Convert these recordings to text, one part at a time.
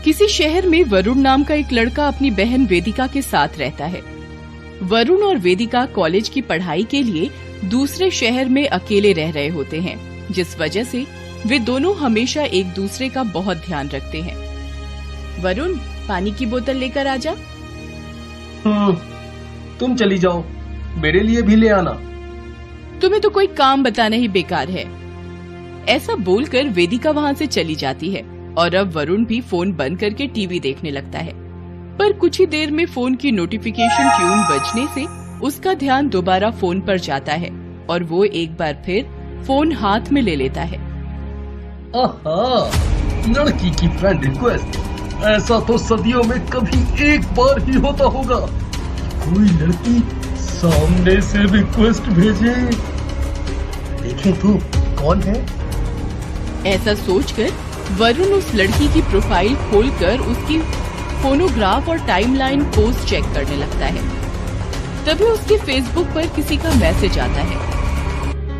किसी शहर में वरुण नाम का एक लड़का अपनी बहन वेदिका के साथ रहता है। वरुण और वेदिका कॉलेज की पढ़ाई के लिए दूसरे शहर में अकेले रह रहे होते हैं, जिस वजह से वे दोनों हमेशा एक दूसरे का बहुत ध्यान रखते हैं। वरुण, पानी की बोतल लेकर आजा। तुम चली जाओ, मेरे लिए भी ले आना। तुम्हें तो कोई काम बताना ही बेकार है। ऐसा बोलकर वेदिका वहाँ से चली जाती है और अब वरुण भी फोन बंद करके टीवी देखने लगता है। पर कुछ ही देर में फोन की नोटिफिकेशन ट्यून बजने से उसका ध्यान दोबारा फोन पर जाता है और वो एक बार फिर फोन हाथ में ले लेता है। आहा, लड़की की फ्रेंड रिक्वेस्ट, ऐसा तो सदियों में कभी एक बार ही होता होगा। कोई लड़की सामने से रिक्वेस्ट भेजे, देखें तो कौन है। ऐसा सोचकर वरुण उस लड़की की प्रोफाइल खोलकर उसकी फोनोग्राफ और टाइमलाइन पोस्ट चेक करने लगता है। तभी उसके फेसबुक पर किसी का मैसेज आता है।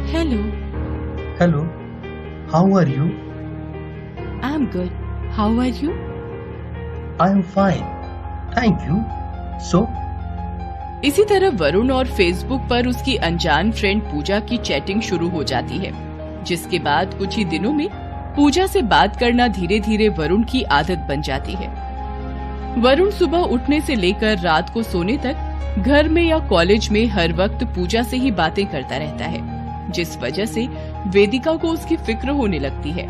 Hello, how are you? I am good, how are you? I am fine, thank you. So इसी तरह वरुण और फेसबुक पर उसकी अनजान फ्रेंड पूजा की चैटिंग शुरू हो जाती है, जिसके बाद कुछ ही दिनों में पूजा से बात करना धीरे धीरे वरुण की आदत बन जाती है। वरुण सुबह उठने से लेकर रात को सोने तक घर में या कॉलेज में हर वक्त पूजा से ही बातें करता रहता है, जिस वजह से वेदिका को उसकी फिक्र होने लगती है।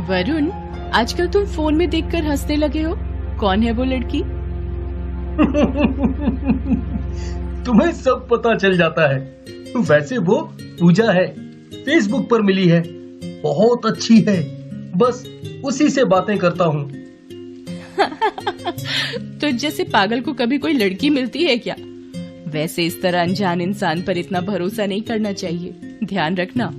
वरुण, आजकल तुम फोन में देखकर हंसने लगे हो, कौन है वो लड़की? तुम्हें सब पता चल जाता है। वैसे वो पूजा है, फेसबुक पर मिली है, बहुत अच्छी है, बस उसी से बातें करता हूँ। तो जैसे पागल को कभी कोई लड़की मिलती है क्या? वैसे इस तरह अनजान इंसान पर इतना भरोसा नहीं करना चाहिए, ध्यान रखना।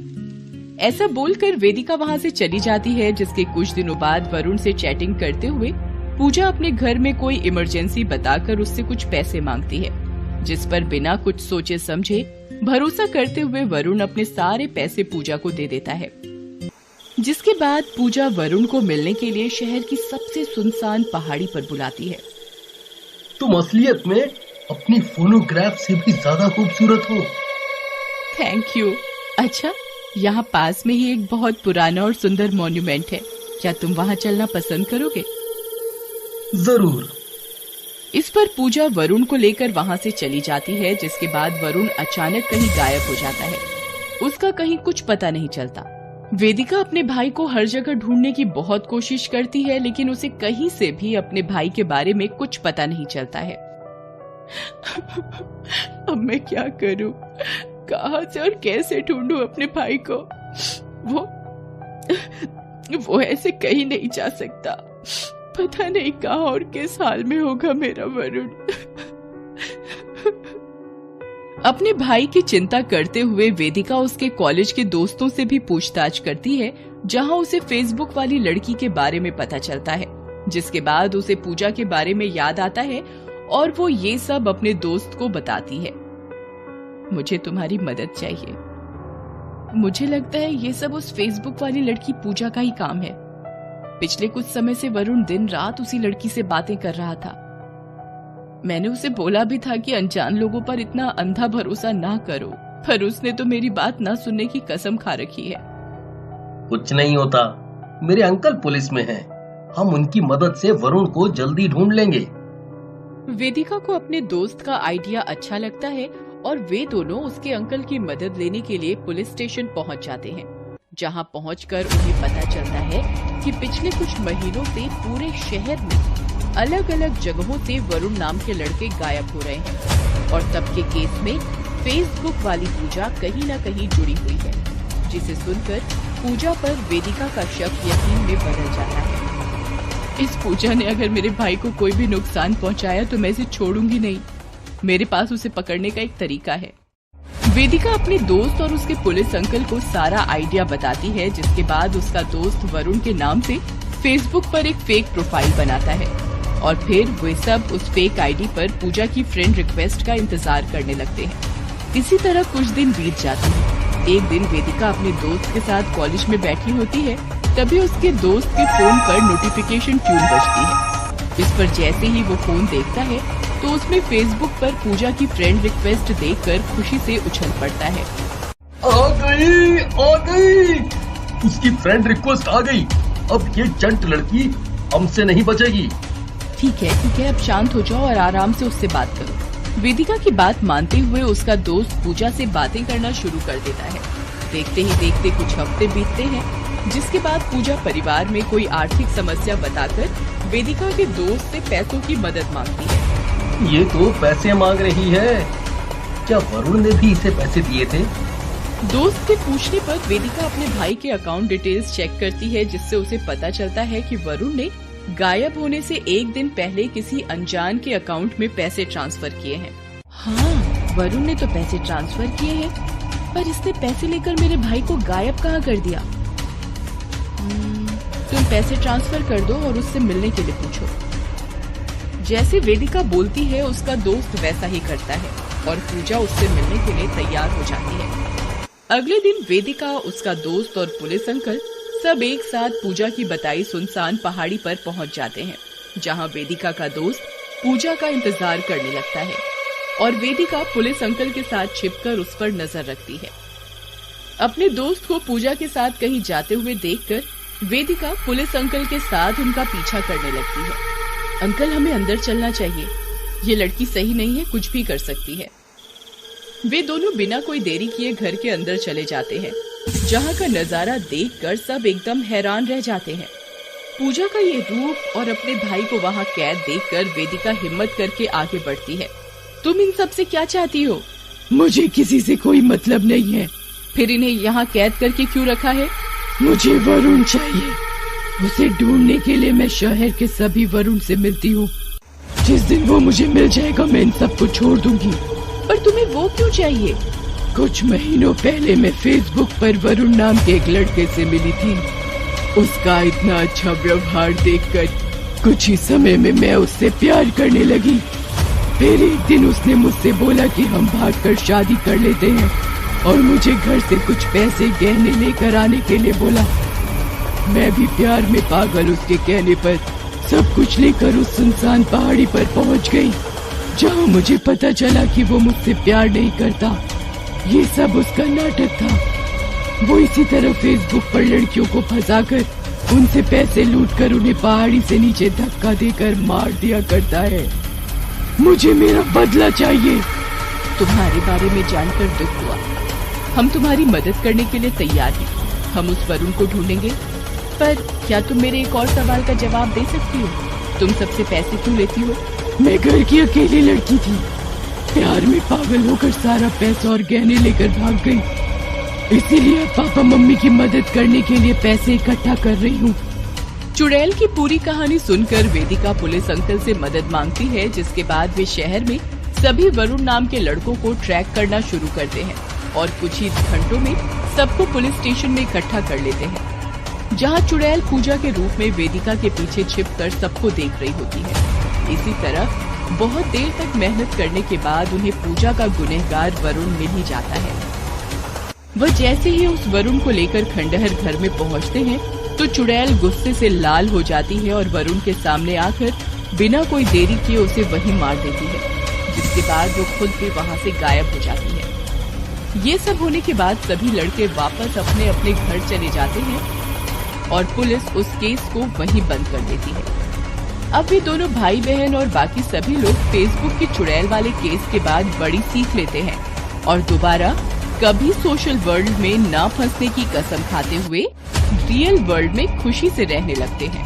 ऐसा बोलकर वेदिका वहाँ से चली जाती है, जिसके कुछ दिनों बाद वरुण से चैटिंग करते हुए पूजा अपने घर में कोई इमरजेंसी बताकर उससे कुछ पैसे मांगती है, जिस पर बिना कुछ सोचे समझे भरोसा करते हुए वरुण अपने सारे पैसे पूजा को दे देता है। जिसके बाद पूजा वरुण को मिलने के लिए शहर की सबसे सुनसान पहाड़ी पर बुलाती है। तुम असलियत में अपनी फोनोग्राफ से भी ज्यादा खूबसूरत हो। Thank you. अच्छा, यहाँ पास में ही एक बहुत पुराना और सुंदर मॉन्यूमेंट है, क्या तुम वहाँ चलना पसंद करोगे? जरूर। इस पर पूजा वरुण को लेकर वहाँ से चली जाती है, जिसके बाद वरुण अचानक कहीं गायब हो जाता है। उसका कहीं कुछ पता नहीं चलता। वेदिका अपने भाई को हर जगह ढूंढने की बहुत कोशिश करती है, लेकिन उसे कहीं से भी अपने भाई के बारे में कुछ पता नहीं चलता है। अब मैं क्या करूं? कहां से और कैसे ढूंढूं अपने भाई को? वो ऐसे कहीं नहीं जा सकता। पता नहीं कहां और किस हाल में होगा मेरा वरुण। अपने भाई की चिंता करते हुए वेदिका उसके कॉलेज के दोस्तों से भी पूछताछ करती है, जहां उसे फेसबुक वाली लड़की के बारे में पता चलता है, जिसके बाद उसे पूजा के बारे में याद आता है और वो ये सब अपने दोस्त को बताती है। मुझे तुम्हारी मदद चाहिए। मुझे लगता है ये सब उस फेसबुक वाली लड़की पूजा का ही काम है। पिछले कुछ समय से वरुण दिन रात उसी लड़की से बातें कर रहा था। मैंने उसे बोला भी था कि अनजान लोगों पर इतना अंधा भरोसा ना करो, पर उसने तो मेरी बात ना सुनने की कसम खा रखी है। कुछ नहीं होता, मेरे अंकल पुलिस में हैं, हम उनकी मदद से वरुण को जल्दी ढूंढ लेंगे। वेदिका को अपने दोस्त का आइडिया अच्छा लगता है और वे दोनों उसके अंकल की मदद लेने के लिए पुलिस स्टेशन पहुंच जाते हैं, जहां पहुंचकर उन्हें पता चलता है कि पिछले कुछ महीनों से पूरे शहर में अलग अलग जगहों से वरुण नाम के लड़के गायब हो रहे हैं और तब के केस में फेसबुक वाली पूजा कहीं न कहीं जुड़ी हुई है, जिसे सुनकर पूजा पर वेदिका का शक यकीन में बदल जाता है। इस पूजा ने अगर मेरे भाई को कोई भी नुकसान पहुंचाया तो मैं इसे छोड़ूंगी नहीं। मेरे पास उसे पकड़ने का एक तरीका है। वेदिका अपने दोस्त और उसके पुलिस अंकल को सारा आइडिया बताती है, जिसके बाद उसका दोस्त वरुण के नाम से फेसबुक पर एक फेक प्रोफाइल बनाता है और फिर वे सब उस फेक आईडी पर पूजा की फ्रेंड रिक्वेस्ट का इंतजार करने लगते हैं। इसी तरह कुछ दिन बीत जाते हैं। एक दिन वेदिका अपने दोस्त के साथ कॉलेज में बैठी होती है, तभी उसके दोस्त के फोन पर नोटिफिकेशन ट्यून बजती है। इस पर जैसे ही वो फोन देखता है तो उसमें फेसबुक पर पूजा की फ्रेंड रिक्वेस्ट देखकर खुशी से उछल पड़ता है। आ गई, उसकी फ्रेंड रिक्वेस्ट आ गई। अब ये जंट लड़की हमसे नहीं बचेगी। ठीक है, अब शांत हो जाओ और आराम से उससे बात करो। वेदिका की बात मानते हुए उसका दोस्त पूजा से बातें करना शुरू कर देता है। देखते ही देखते कुछ हफ्ते बीतते हैं, जिसके बाद पूजा परिवार में कोई आर्थिक समस्या बताकर वेदिका के दोस्त से पैसों की मदद मांगती है। ये तो पैसे मांग रही है। क्या वरुण ने भी इसे पैसे दिए थे? दोस्त के पूछने पर वेदिका अपने भाई के अकाउंट डिटेल्स चेक करती है, जिससे उसे पता चलता है कि वरुण ने गायब होने से एक दिन पहले किसी अनजान के अकाउंट में पैसे ट्रांसफर किए हैं। हाँ, वरुण ने तो पैसे ट्रांसफर किए हैं, पर इसने पैसे लेकर मेरे भाई को गायब कहाँ कर दिया? तुम पैसे ट्रांसफर कर दो और उससे मिलने के लिए पूछो। जैसे वेदिका बोलती है, उसका दोस्त वैसा ही करता है और पूजा उससे मिलने के लिए तैयार हो जाती है। अगले दिन वेदिका, उसका दोस्त और पुलिस अंकल सब एक साथ पूजा की बताई सुनसान पहाड़ी पर पहुंच जाते हैं, जहां वेदिका का दोस्त पूजा का इंतजार करने लगता है और वेदिका पुलिस अंकल के साथ छिपकर उस पर नजर रखती है। अपने दोस्त को पूजा के साथ कहीं जाते हुए देखकर वेदिका पुलिस अंकल के साथ उनका पीछा करने लगती है। अंकल, हमें अंदर चलना चाहिए, ये लड़की सही नहीं है, कुछ भी कर सकती है। वे दोनों बिना कोई देरी किए घर के अंदर चले जाते हैं, जहां का नजारा देखकर सब एकदम हैरान रह जाते हैं। पूजा का ये रूप और अपने भाई को वहां कैद देखकर वेदिका हिम्मत करके आगे बढ़ती है। तुम इन सब से क्या चाहती हो? मुझे किसी से कोई मतलब नहीं है। फिर इन्हें यहाँ कैद करके क्यों रखा है? मुझे वरुण चाहिए। उसे ढूंढने के लिए मैं शहर के सभी वरुण से मिलती हूँ। जिस दिन वो मुझे मिल जाएगा मैं इन सबको छोड़ दूंगी। पर तुम्हें वो क्यों चाहिए? कुछ महीनों पहले मैं फेसबुक पर वरुण नाम के एक लड़के से मिली थी। उसका इतना अच्छा व्यवहार देखकर कुछ ही समय में मैं उससे प्यार करने लगी। फिर एक दिन उसने मुझसे बोला कि हम भागकर शादी कर लेते हैं और मुझे घर से कुछ पैसे गहने लेकर आने के लिए बोला। मैं भी प्यार में पागल उसके कहने पर सब कुछ लेकर उस सुनसान पहाड़ी पर पहुंच गई, जहां मुझे पता चला कि वो मुझसे प्यार नहीं करता। ये सब उसका नाटक था। वो इसी तरह फेसबुक पर लड़कियों को फंसाकर उनसे पैसे लूटकर उन्हें पहाड़ी से नीचे धक्का देकर मार दिया करता है। मुझे मेरा बदला चाहिए। तुम्हारे बारे में जानकर दुख हुआ। हम तुम्हारी मदद करने के लिए तैयार हैं। हम उस वरुण को ढूंढेंगे। पर क्या तुम मेरे एक और सवाल का जवाब दे सकती हो? तुम सबसे पैसे क्यों लेती हो? मैं घर की अकेली लड़की थी। प्यार में पागल होकर सारा पैसा और गहने लेकर भाग गई। इसीलिए पापा मम्मी की मदद करने के लिए पैसे इकट्ठा कर रही हूँ। चुड़ैल की पूरी कहानी सुनकर वेदिका पुलिस अंकल से मदद मांगती है, जिसके बाद वे शहर में सभी वरुण नाम के लड़कों को ट्रैक करना शुरू करते हैं और कुछ ही घंटों में सबको पुलिस स्टेशन में इकट्ठा कर लेते हैं, जहां चुड़ैल पूजा के रूप में वेदिका के पीछे छिपकर सबको देख रही होती है। इसी तरह बहुत देर तक मेहनत करने के बाद उन्हें पूजा का गुनहगार वरुण मिल ही जाता है। वह जैसे ही उस वरुण को लेकर खंडहर घर में पहुंचते हैं तो चुड़ैल गुस्से से लाल हो जाती है और वरुण के सामने आकर बिना कोई देरी किए उसे वहीं मार देती है, जिसके बाद वो खुद भी वहां से गायब हो जाती है। ये सब होने के बाद सभी लड़के वापस अपने अपने घर चले जाते हैं और पुलिस उस केस को वहीं बंद कर देती है। अब वे दोनों भाई बहन और बाकी सभी लोग फेसबुक की चुड़ैल वाले केस के बाद बड़ी सीख लेते हैं और दोबारा कभी सोशल वर्ल्ड में ना फंसने की कसम खाते हुए रियल वर्ल्ड में खुशी से रहने लगते हैं।